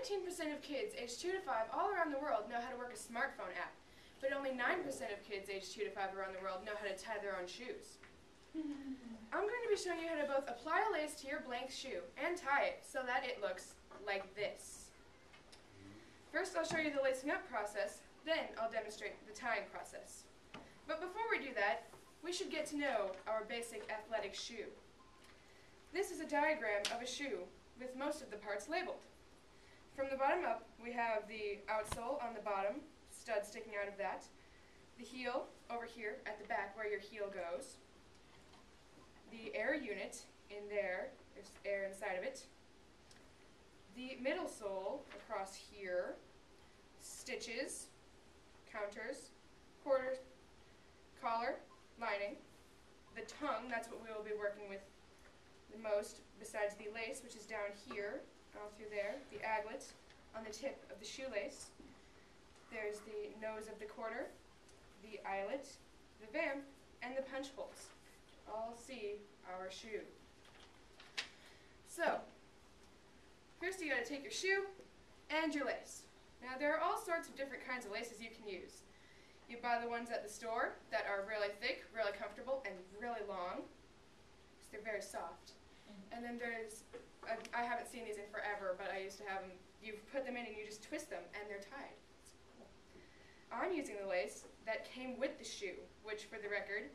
19% of kids aged 2 to 5 all around the world know how to work a smartphone app, but only 9% of kids aged 2 to 5 around the world know how to tie their own shoes. I'm going to be showing you how to both apply a lace to your blank shoe and tie it so that it looks like this. First, I'll show you the lacing up process, then I'll demonstrate the tying process. But before we do that, we should get to know our basic athletic shoe. This is a diagram of a shoe with most of the parts labeled. From the bottom up, we have the outsole on the bottom, stud sticking out of that, the heel over here at the back where your heel goes, the air unit in there, there's air inside of it, the middle sole across here, stitches, counters, quarters, collar, lining, the tongue, that's what we will be working with the most besides the lace, which is down here, all through there, the aglet on the tip of the shoelace, there's the nose of the quarter, the eyelet, the vamp, and the punch holes. All see our shoe. So, first you gotta take your shoe and your lace. Now there are all sorts of different kinds of laces you can use. You buy the ones at the store that are really thick, really comfortable, and really long, because they're very soft. And then there's, I haven't seen these in forever, but I used to have them, you put them in and you just twist them and they're tied. It's cool. I'm using the lace that came with the shoe, which for the record,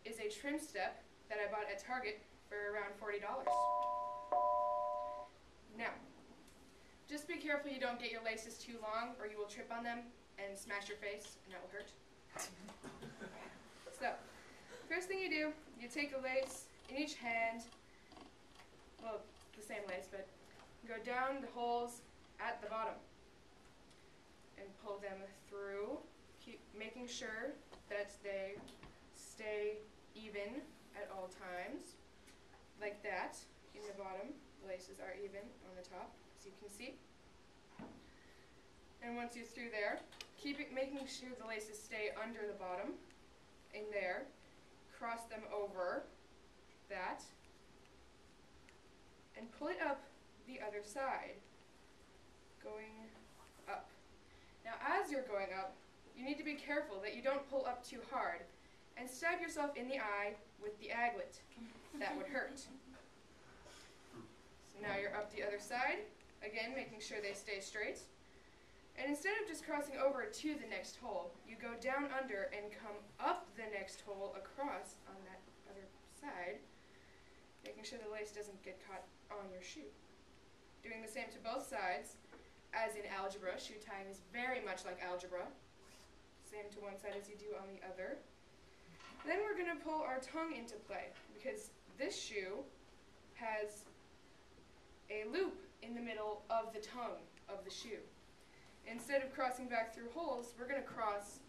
is a trim step that I bought at Target for around $40. Now, just be careful you don't get your laces too long or you will trip on them and smash your face and that will hurt. So, first thing you do, you take a lace in each hand, well, the same lace, but go down the holes at the bottom and pull them through, keep making sure that they stay even at all times, like that. In the bottom, the laces are even on the top, as you can see. And once you're through there, making sure the laces stay under the bottom, in there, cross them over, that, and pull it up the other side, going up. Now as you're going up, you need to be careful that you don't pull up too hard and stab yourself in the eye with the aglet. That would hurt. So now you're up the other side, again making sure they stay straight. And instead of just crossing over to the next hole, you go down under and come up the next hole across on that other side, making sure the lace doesn't get caught on your shoe. Doing the same to both sides, as in algebra. Shoe tying is very much like algebra. Same to one side as you do on the other. Then we're going to pull our tongue into play, because this shoe has a loop in the middle of the tongue of the shoe. Instead of crossing back through holes, we're going to cross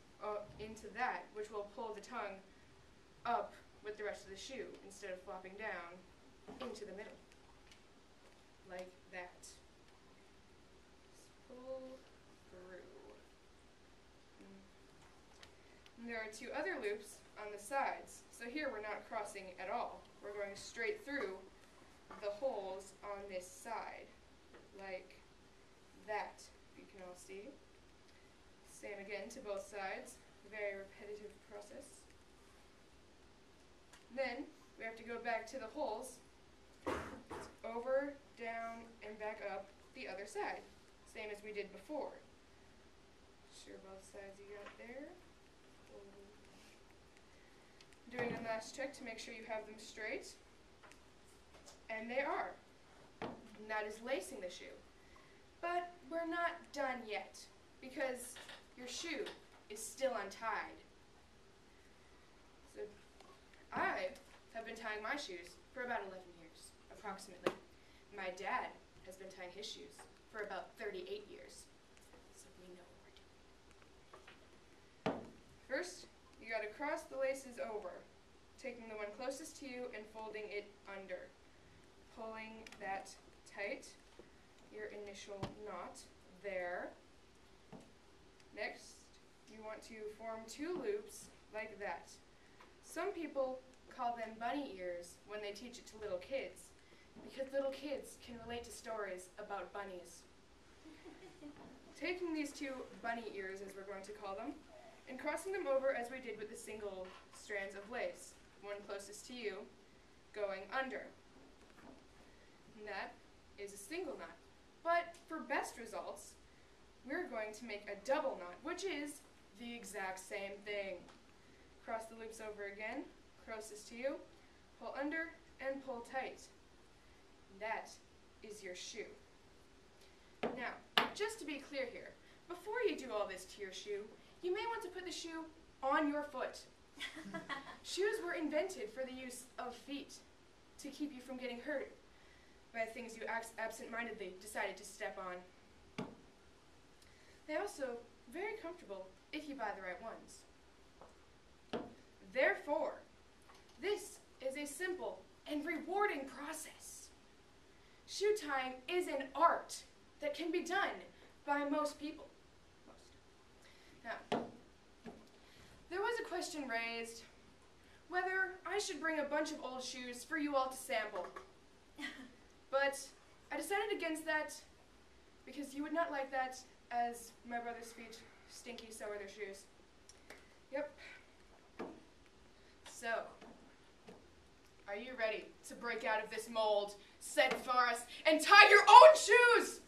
into that, which will pull the tongue up with the rest of the shoe, instead of flopping down into the middle, like that. Just pull through. And there are two other loops on the sides. So here we're not crossing at all. We're going straight through the holes on this side, like that, if you can all see. Same again to both sides. Very repetitive process. Then we have to go back to the holes. It's over, down, and back up the other side. Same as we did before. Sure both sides you got there. Doing a last check to make sure you have them straight. And they are. And that is lacing the shoe. But we're not done yet, because your shoe is still untied. So I have been tying my shoes for about 11 years, approximately. My dad has been tying his shoes for about 38 years. So we know what we're doing. First, you gotta cross the laces over, taking the one closest to you and folding it under. Pulling that tight, your initial knot there. Next, you want to form two loops like that. Some people call them bunny ears when they teach it to little kids, because little kids can relate to stories about bunnies. Taking these two bunny ears, as we're going to call them, and crossing them over as we did with the single strands of lace, one closest to you, going under. And that is a single knot. But for best results, we're going to make a double knot, which is the exact same thing. Cross the loops over again, closest to you, pull under, and pull tight. That is your shoe. Now, just to be clear here, before you do all this to your shoe, you may want to put the shoe on your foot. Shoes were invented for the use of feet, to keep you from getting hurt by things you absent-mindedly decided to step on. They're also very comfortable if you buy the right ones. Therefore, this is a simple and rewarding process. Shoe tying is an art that can be done by most people. Now, there was a question raised whether I should bring a bunch of old shoes for you all to sample. But I decided against that because you would not like that, as my brother's feet stinky, so are their shoes. Yep. So, are you ready to break out of this mold, set for us, and tie your own shoes?